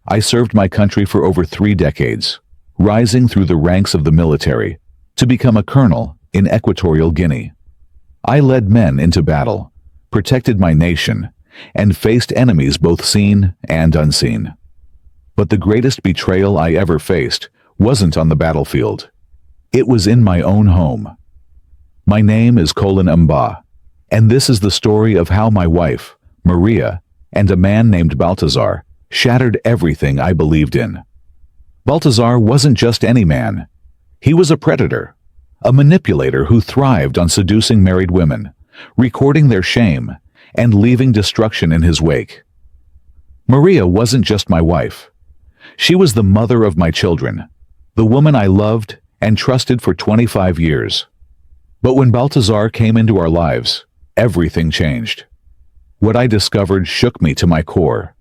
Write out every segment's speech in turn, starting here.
I served my country for over 3 decades, rising through the ranks of the military to become a colonel in Equatorial Guinea. I led men into battle, protected my nation, and faced enemies both seen and unseen. But the greatest betrayal I ever faced wasn't on the battlefield. It was in my own home. My name is Colin Mba, and this is the story of how my wife, Maria, and a man named Baltasar shattered everything I believed in. Baltasar wasn't just any man. He was a predator, a manipulator who thrived on seducing married women, recording their shame, and leaving destruction in his wake. Maria wasn't just my wife. She was the mother of my children, the woman I loved and trusted for 25 years. But when Baltasar came into our lives, everything changed. What I discovered shook me to my core.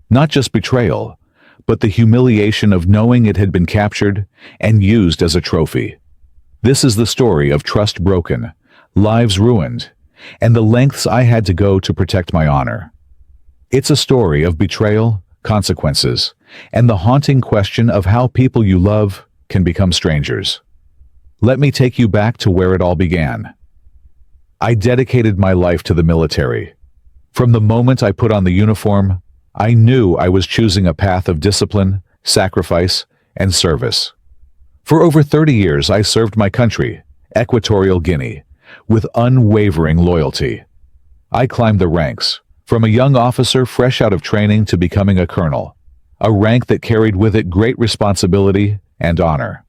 Not just betrayal, but the humiliation of knowing it had been captured and used as a trophy. This is the story of trust broken, lives ruined, and the lengths I had to go to protect my honor. It's a story of betrayal, consequences, and the haunting question of how people you love can become strangers. Let me take you back to where it all began. I dedicated my life to the military. From the moment I put on the uniform, I knew I was choosing a path of discipline, sacrifice, and service. For over 30 years, I served my country, Equatorial Guinea, with unwavering loyalty. I climbed the ranks, from a young officer fresh out of training to becoming a colonel, a rank that carried with it great responsibility and honor.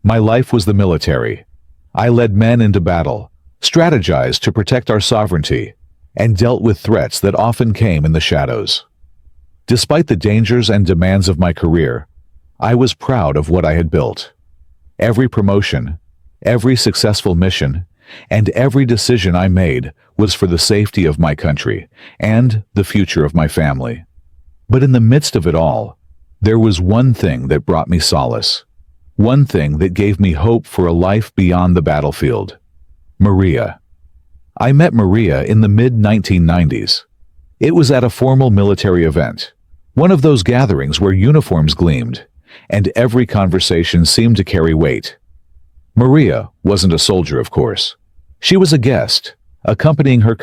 My life was the military. I led men into battle, strategized to protect our sovereignty, and dealt with threats that often came in the shadows. Despite the dangers and demands of my career, I was proud of what I had built. Every promotion, every successful mission, and every decision I made was for the safety of my country and the future of my family. But in the midst of it all, there was one thing that brought me solace. One thing that gave me hope for a life beyond the battlefield. Maria. I met Maria in the mid-1990s. It was at a formal military event, one of those gatherings where uniforms gleamed, and every conversation seemed to carry weight. Maria wasn't a soldier, of course. She was a guest, accompanying her